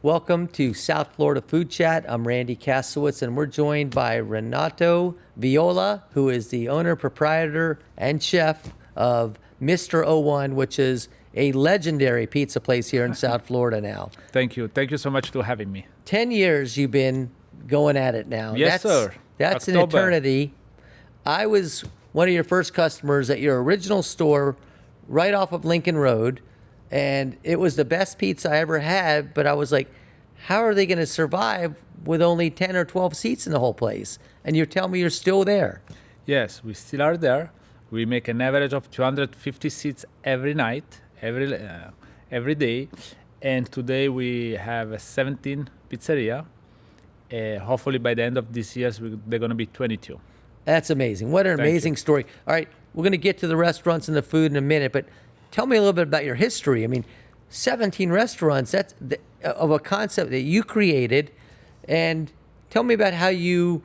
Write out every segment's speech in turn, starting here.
Welcome to South Florida Food Chat. I'm Randy Kassewitz, and we're joined by Renato Viola, who is the owner, proprietor, and chef of Mr. 01, which is a legendary pizza place here in South Florida now. Thank you. Thank you so much for having me. 10 years you've been going at it now. Yes, sir. That's October. an eternity. I was one of your first customers at your original store right off of Lincoln Road, and it was the best pizza I ever had, but I was like, how are they going to survive with only 10 or 12 seats in the whole place? And you're telling me you're still there. Yes, we still are there. We make an average of 250 seats every night, every day. And today we have 17 pizzeria. Hopefully by the end of this year, they're going to be 22. That's amazing. What an amazing story. All right, we're going to get to the restaurants and the food in a minute, but tell me a little bit about your history. I mean, 17 restaurants, that's of a concept that you created. And tell me about how you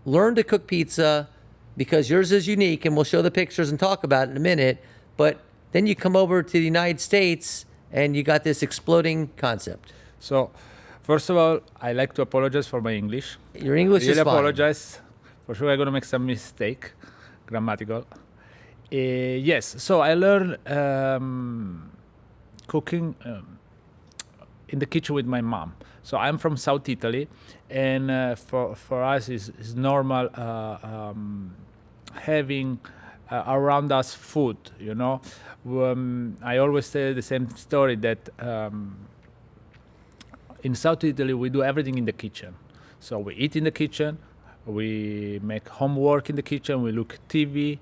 learned to cook pizza, because yours is unique, and we'll show the pictures and talk about it in a minute. But then you come over to the United States and you got this exploding concept. So, first of all, I like to apologize for my English. Your English is fine. Apologize. For sure I'm going to make some mistake, grammatical. Yes, so I learned cooking in the kitchen with my mom. So I'm from South Italy, and for us it's normal having around us food, you know. I always say the same story that in South Italy we do everything in the kitchen. So we eat in the kitchen, we make homework in the kitchen, we look TV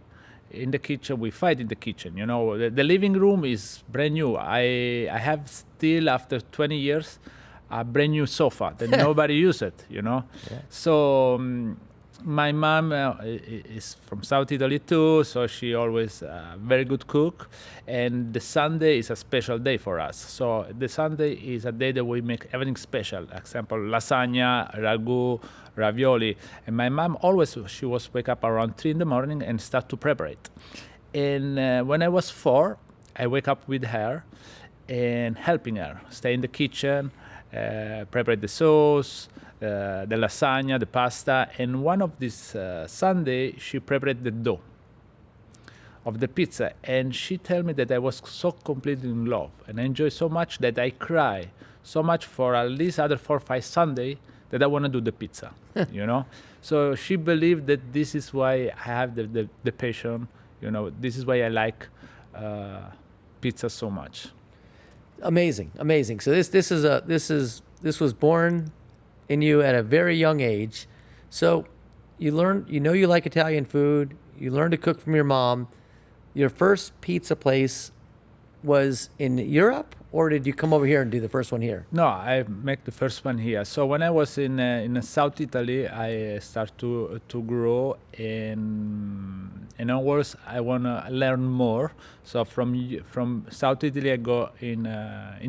in the kitchen, we fight in the kitchen. You know, the living room is brand new. I have still, after 20 years, a brand new sofa that nobody uses it, you know. Yeah. So my mom is from South Italy too, so she always very good cook. And the Sunday is a special day for us. So the Sunday is a day that we make everything special. Example, lasagna, ragu, ravioli. And my mom she was wake up around 3 in the morning and start to prepare it. And when I was 4, I wake up with her and helping her, stay in the kitchen, prepare the sauce, the lasagna, the pasta. And one of this Sunday, she prepared the dough of the pizza. And she told me that I was so completely in love and I enjoy so much that I cry so much for at least other 4 or 5 Sundays that I want to do the pizza, you know? So she believed that this is why I have the passion, you know, this is why I like pizza so much. Amazing. So this was born in you at a very young age. So you like Italian food, you learned to cook from your mom. Your first pizza place was in Europe, or did you come over here and do the first one here? No, I make the first one here. So when I was in South Italy, I start to grow, and onwards I wanna learn more. So from South Italy, I go in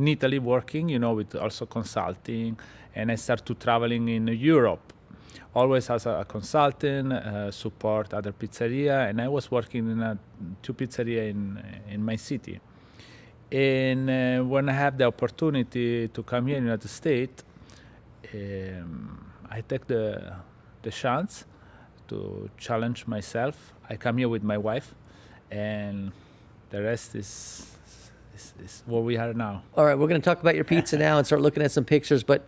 Italy working, you know, with also consulting, and I start to traveling in Europe, always as a consultant, support other pizzeria, and I was working in 2 pizzeria in my city. And when I have the opportunity to come here in the United States, I take the chance to challenge myself. I come here with my wife, and the rest is where we are now. All right, we're going to talk about your pizza now and start looking at some pictures, but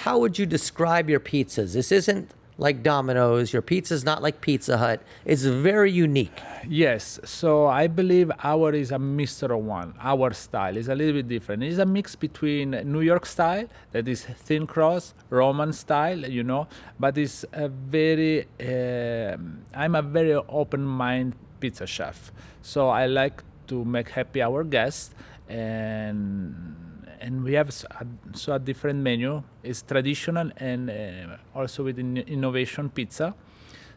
how would you describe your pizzas? This isn't like Domino's. Your pizza's not like Pizza Hut. It's very unique. Yes, so I believe our is a Mr. 01. Our style is a little bit different. It's a mix between New York style, that is thin crust, Roman style, you know, but it's a very, I'm a very open-minded pizza chef. So I like to make happy our guests, and we have a different menu. It's traditional and also with innovation pizza.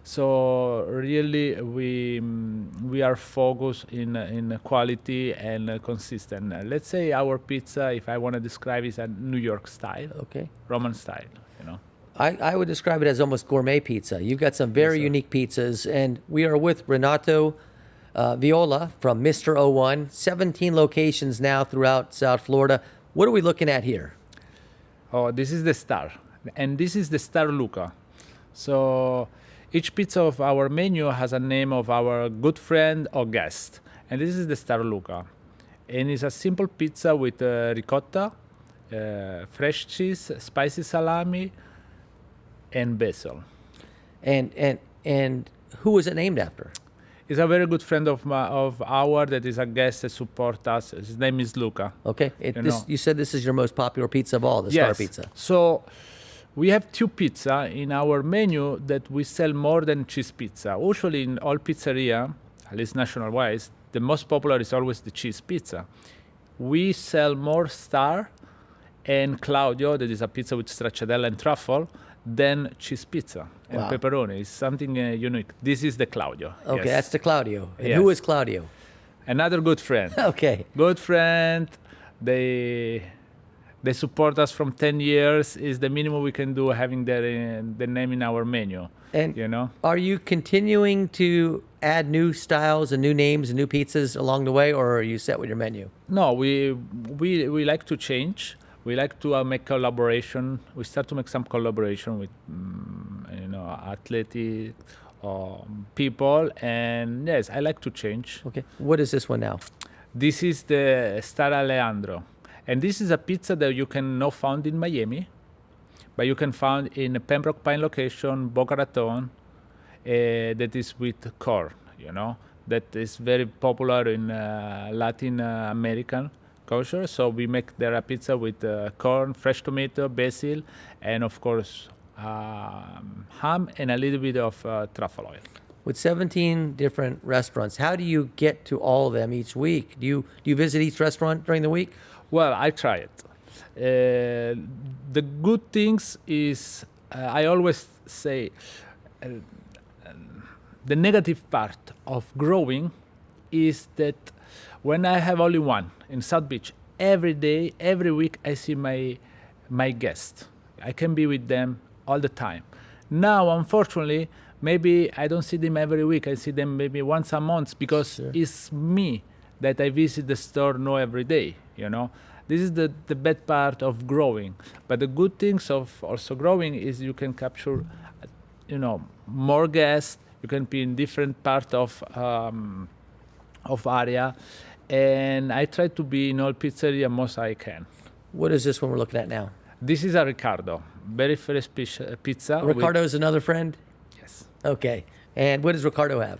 So really, we are focused in quality and consistent. Let's say our pizza, if I want to describe, is a New York style, okay, Roman style, you know. I would describe it as almost gourmet pizza. You've got some very unique pizzas, and we are with Renato Viola from Mr. 01, 17 locations now throughout South Florida. What are we looking at here? Oh, this is the star, and this is the star Luca. So each pizza of our menu has a name of our good friend or guest, and this is the star Luca. And it's a simple pizza with ricotta, fresh cheese, spicy salami, and basil. And who was it named after? He's a very good friend of our that is a guest that support us. His name is Luca. Okay. You said this is your most popular pizza of all, the Star Pizza. So we have two pizza in our menu that we sell more than cheese pizza. Usually in all pizzeria, at least national-wise, the most popular is always the cheese pizza. We sell more Star and Claudio, that is a pizza with stracciatella and truffle, than cheese pizza and pepperoni. It's something unique. This is the Claudio. Okay, yes. that's the Claudio. And Yes. who is Claudio? Another good friend. Okay. Good friend. They support us from 10 years. Is the minimum we can do having the name in our menu. And you know, are you continuing to add new styles and new names and new pizzas along the way, or are you set with your menu? no, we like to change. We like to make collaboration. We start to make some collaboration with athletic people, and yes, I like to change. Okay. What is this one now? This is the Star Alejandro, and this is a pizza that you can not found in Miami, but you can find in a Pembroke Pine location, Boca Raton, that is with corn. That is very popular in Latin American culture. So we make there a pizza with corn, fresh tomato, basil, and of course ham and a little bit of truffle oil. With 17 different restaurants, how do you get to all of them each week? Do you visit each restaurant during the week? Well, I try it. The good things is I always say the negative part of growing is that when I have only one in South Beach, every day, every week, I see my guests. I can be with them all the time. Now, unfortunately, maybe I don't see them every week. I see them maybe once a month because it's me that I visit the store not every day. This is the bad part of growing. But the good things of also growing is you can capture, more guests. You can be in different part of area, and I try to be in all pizzeria most I can. What is this one we're looking at now? This is a Ricardo, very fresh pizza. Ricardo is another friend? Yes. Okay. And what does Ricardo have?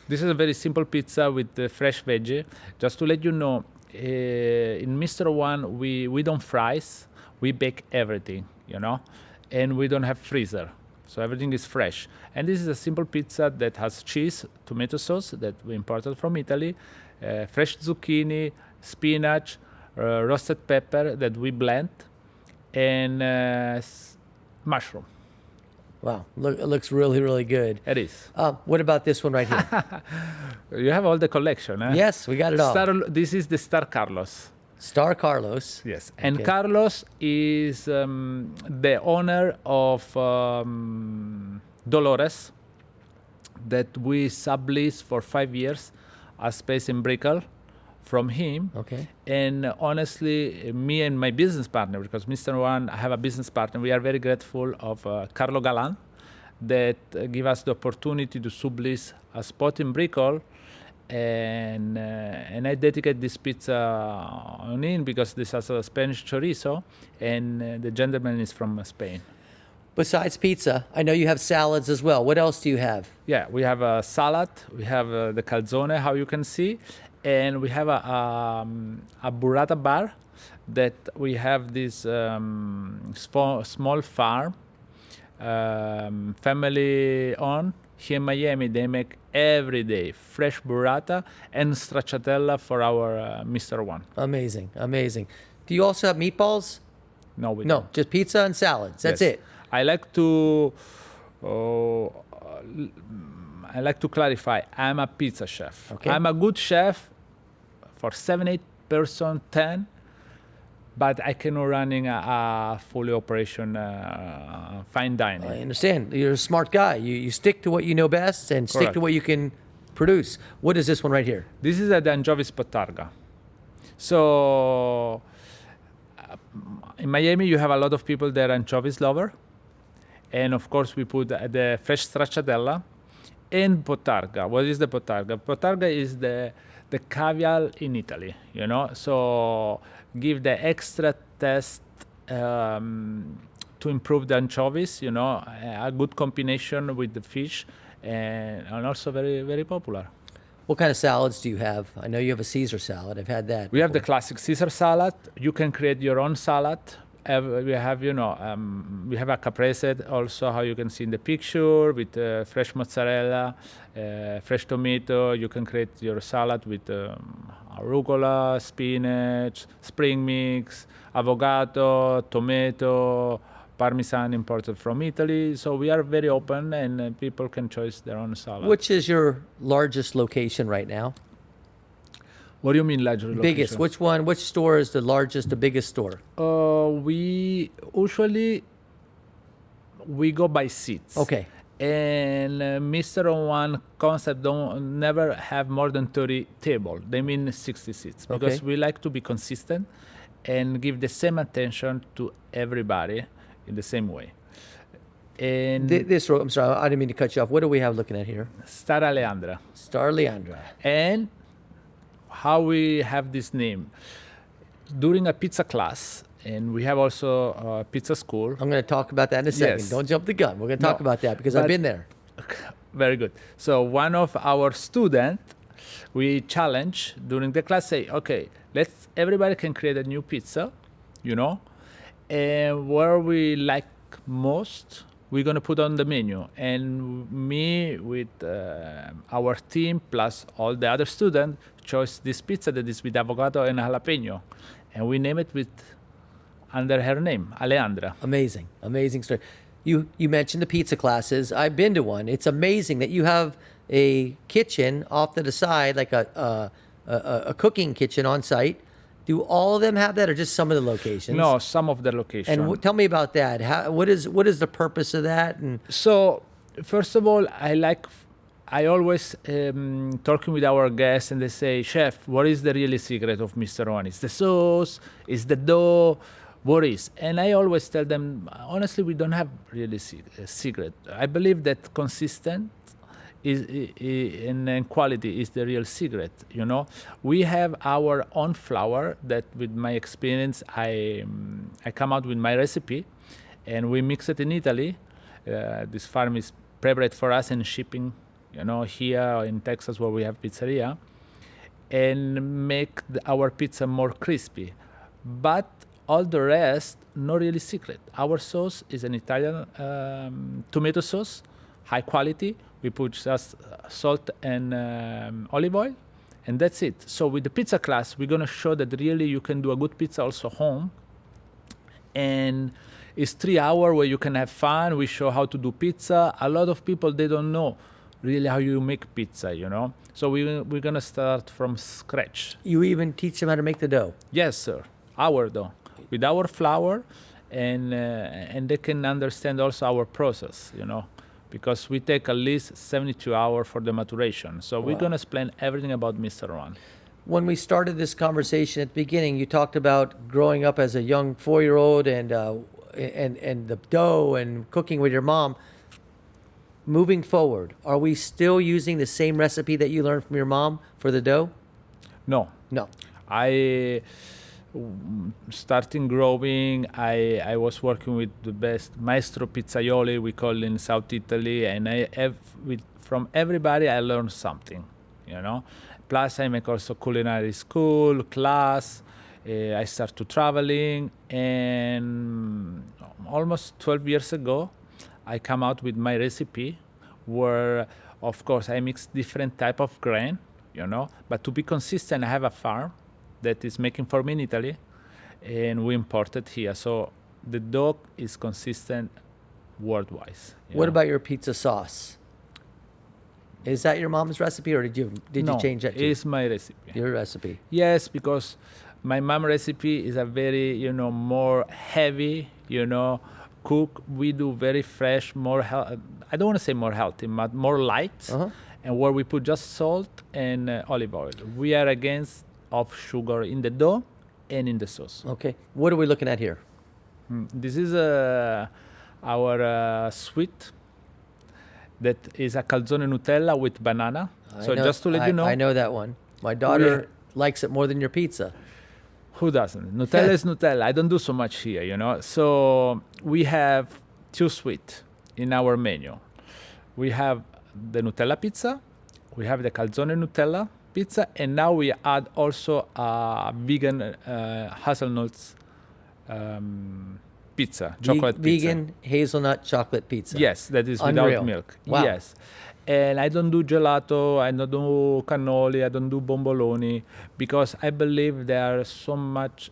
This is a very simple pizza with the fresh veggie. Just to let you know, in Mr. One, we don't fries, we bake everything, and we don't have freezer. So everything is fresh. And this is a simple pizza that has cheese, tomato sauce that we imported from Italy, fresh zucchini, spinach, roasted pepper that we blend, and mushroom. Wow, it looks really, really good. It is. What about this one right here? You have all the collection, huh? Yes, we got it all. This is the Star Carlos. Star Carlos. Yes, and Carlos is the owner of Dolores that we subleased for 5 years a space in Brickell from him. Okay. And honestly, me and my business partner, because Mr. One, I have a business partner, we are very grateful of Carlo Galan that give us the opportunity to sublease a spot in Brickell. And I dedicate this pizza on in because this has a Spanish chorizo, and the gentleman is from Spain. Besides pizza, I know you have salads as well. What else do you have? Yeah, we have a salad, we have the calzone, how you can see, and we have a burrata bar that we have this small farm, family owned. Here in Miami, they make every day fresh burrata and stracciatella for our Mr. One. Amazing, amazing. Do you also have meatballs? No, we No, don't. just pizza and salads. That's Yes. it. I like to clarify. I'm a pizza chef. Okay. I'm a good chef for 7, 8 person, 10. but I cannot running a fully operation fine dining. I understand. You're a smart guy. You stick to what you know best and stick to Correct. what you can produce. What is this one right here? This is the anchovies potarga. So in Miami, you have a lot of people that are anchovies lover. And of course, we put the fresh stracciatella and potarga. What is the potarga? Potarga is the caviar in Italy, you know? So give the extra taste to improve the anchovies, you know, a good combination with the fish, and also very, very popular. What kind of salads do you have? I know you have a Caesar salad. I've had that. We have the classic Caesar salad. You can create your own salad. We have, you know, we have a caprese also, how you can see in the picture, with fresh mozzarella, fresh tomato. You can create your salad with arugula, spinach, spring mix, avocado, tomato, parmesan imported from Italy. So we are very open, and people can choose their own salad. Which is your largest location right now? What do you mean larger location? Biggest. Which one? Which store is the largest, the biggest store? We usually we go by seats. Okay. And Mr. One concept don't never have more than 30 table. They mean 60 seats because Okay. we like to be consistent and give the same attention to everybody in the same way. And This row, I'm sorry, I didn't mean to cut you off. What do we have looking at here? Star Aleandra. Star Leandra. And how we have this name during a pizza class, and we have also a pizza school. I'm going to talk about that in a second. Yes. Don't jump the gun. We're going to talk No, about that because I've but- been there. Very good. So one of our student, we challenge during the class, say, okay, everybody can create a new pizza, you know, and where we like most, we're gonna put on the menu. And me with our team plus all the other students chose this pizza that is with avocado and jalapeno, and we name it under her name, Aleandra. Amazing. Amazing story. You mentioned the pizza classes. I've been to one. It's amazing that you have a kitchen off to the side, like a cooking kitchen on site. Do all of them have that, or just some of the locations? No, some of the locations. And tell me about that. What is the purpose of that? And So, first of all, I always talking with our guests, and they say, "Chef, what is the really secret of Mr. One? Is the sauce? Is the dough? What is?" And I always tell them, honestly, we don't have really secret. I believe that consistent and quality is the real secret. You know, we have our own flour that, with my experience, I come out with my recipe, and we mix it in Italy. This farm is prepared for us and shipping, you know, here in Texas where we have pizzeria, and make our pizza more crispy. But all the rest, not really secret. Our sauce is an Italian tomato sauce, high quality. We put just salt and olive oil, and that's it. So with the pizza class, we're gonna show that really you can do a good pizza also home. And it's 3 hours where you can have fun. We show how to do pizza. A lot of people, they don't know really how you make pizza, you know. So we're gonna start from scratch. you even teach them how to make the dough. Yes, sir. Our dough with our flour, and they can understand also our process, you know, because we take at least 72 hours for the maturation. So we're Wow. gonna explain everything about Mr. One. When we started this conversation at the beginning, you talked about growing up as a young 4-year-old and the dough and cooking with your mom. Moving forward, are we still using the same recipe that you learned from your mom for the dough? No, No. Starting growing, I was working with the best maestro pizzaioli, we call in South Italy, and from everybody I learned something, you know. Plus I make also culinary school class. I started traveling, and almost 12 years ago I come out with my recipe, where of course I mix different type of grain, you know, but to be consistent I have a farm that is making for me in Italy, and we import it here. So the dough is consistent worldwide. What about your pizza sauce? Is that your mom's recipe, or did you No, change that? it's my recipe. Your recipe. Yes, because My mom recipe is a very, more heavy, cook. We do very fresh, more I don't want to say more healthy, but more light, and where we put just salt and olive oil. We are against of sugar in the dough and in the sauce. Okay. What are we looking at here? This is our sweet that is a calzone Nutella with banana. Just to let you know. I know that one. My daughter likes it more than your pizza. Who doesn't? Nutella is Nutella. I don't do so much here, So we have two sweet in our menu. We have the Nutella pizza, we have the calzone Nutella pizza, and now we add also a vegan hazelnuts pizza, chocolate pizza. Vegan hazelnut chocolate pizza. Yes, that is Unreal. without milk. Wow. Yes. And I don't do gelato, I don't do cannoli, I don't do bomboloni, because I believe there are so much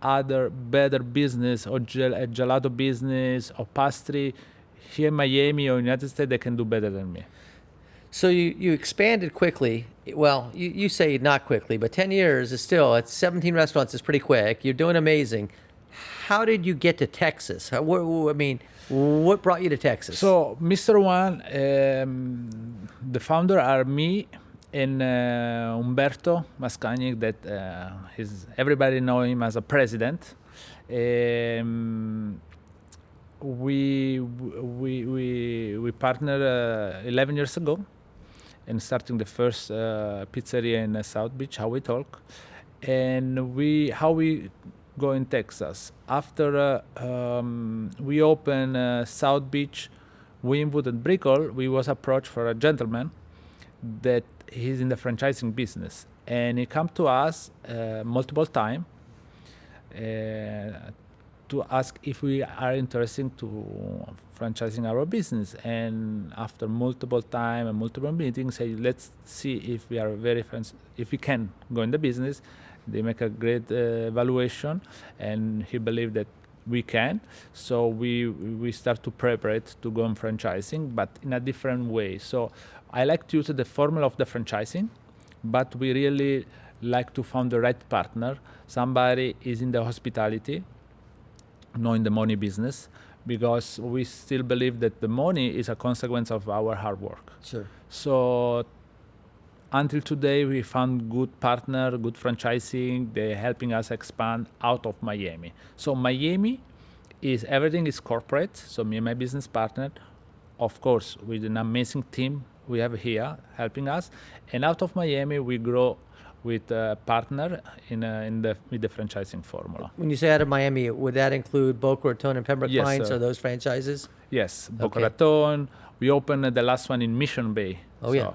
other better business or gelato business or pastry here in Miami or United States that can do better than me. So you expanded quickly. Well, you say not quickly, but 10 years is still, it's 17 restaurants is pretty quick. You're doing amazing. How did you get to Texas? What brought you to Texas? So, Mr. One, the founder are me and Umberto Mascagni, that everybody know him as a president. We partnered 11 years ago and starting the first pizzeria in South Beach, How We Talk. And how we go in Texas. After we opened South Beach, Wynwood and Brickell, we was approached for a gentleman that he's in the franchising business. And he come to us multiple times to ask if we are interested to franchising our business. And after multiple time and multiple meetings, say, let's see if we are if we can go in the business. They make a great evaluation, and he believed that we can. So we start to prepare to go on franchising, but in a different way. So I like to use the formula of the franchising, but we really like to find the right partner. Somebody is in the hospitality, not in the money business, because we still believe that the money is a consequence of our hard work. Sure. So until today, we found good partner, good franchising. They're helping us expand out of Miami. So Miami everything is corporate. So me and my business partner, of course, with an amazing team we have here helping us. And out of Miami, we grow with a partner with the franchising formula. When you say out of Miami, would that include Boca Raton and Pembroke Yes, Pines? sir. Are those franchises? Yes, Boca Okay. Raton. We opened the last one in Mission Bay. Oh, yeah.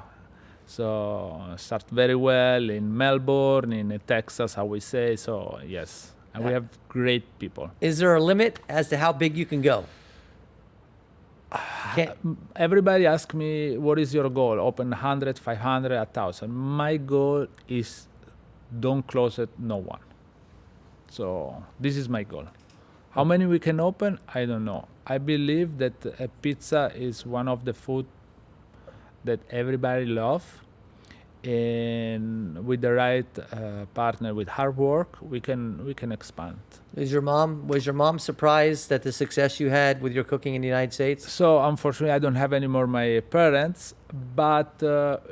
So start very well in Melbourne, in Texas, how we say. So yes, and we have great people. Is there a limit as to how big you can go? Everybody asks me, what is your goal? Open 100, 500, 1,000. My goal is don't close it, no one. So this is my goal. How many we can open? I don't know. I believe that a pizza is one of the food that everybody loves, and with the right partner, with hard work, we can expand. Was your mom surprised at the success you had with your cooking in the United States? So unfortunately, I don't have anymore my parents, but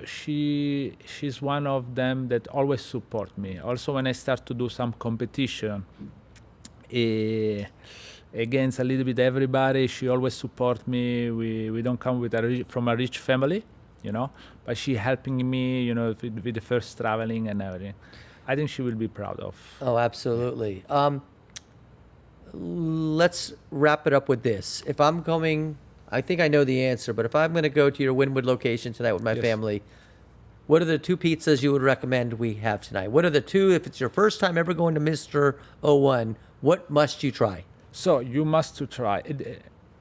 she's one of them that always support me. Also, when I start to do some competition against a little bit everybody, she always support me. We don't come from a rich family, but she helping me, with the first traveling and everything. I think she will be proud of. Oh, absolutely. Let's wrap it up with this. If I'm going, I think I know the answer, but if I'm going to go to your Wynwood location tonight with my Yes. family, what are the two pizzas you would recommend we have tonight? What are the two, if it's your first time ever going to Mr. 01, what must you try? So you must to try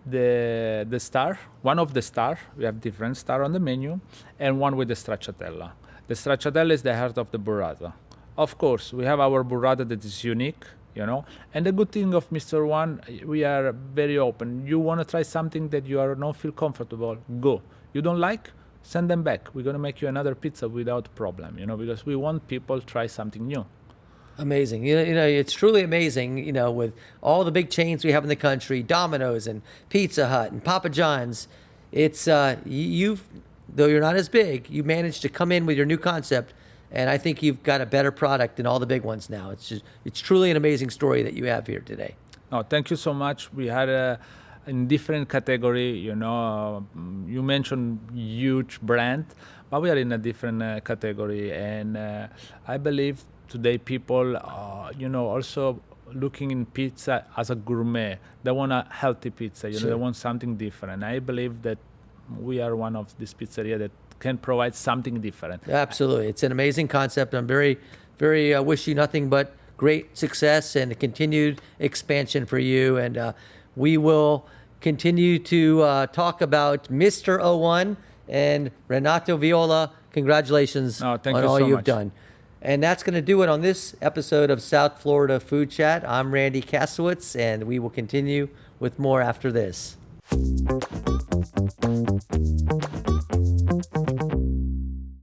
the star, one of the star. We have different star on the menu, and one with the stracciatella. The stracciatella is the heart of the burrata. Of course, we have our burrata that is unique, And the good thing of Mr. One, we are very open. You want to try something that you are not feel comfortable, go. You don't like, send them back. We're going to make you another pizza without problem, because we want people to try something new. Amazing. You know, it's truly amazing, you know, with all the big chains we have in the country, Domino's and Pizza Hut and Papa John's. It's, you've, though you're not as big, you managed to come in with your new concept, and I think you've got a better product than all the big ones now. It's truly an amazing story that you have here today. Oh, thank you so much. We had in different category, you know, you mentioned huge brand, but we are in a different category. And I believe today people, you know, also looking in pizza as a gourmet. They want a healthy pizza, you know, they want something different. I believe that we are one of these pizzeria that can provide something different. Absolutely. It's an amazing concept. I'm very, very wish you nothing but great success and continued expansion for you. And we will continue to talk about Mr. 01 and Renato Viola. Congratulations thank on you all so you've much. done. And that's going to do it on this episode of South Florida Food Chat. I'm Randy Kassewitz, and we will continue with more after this.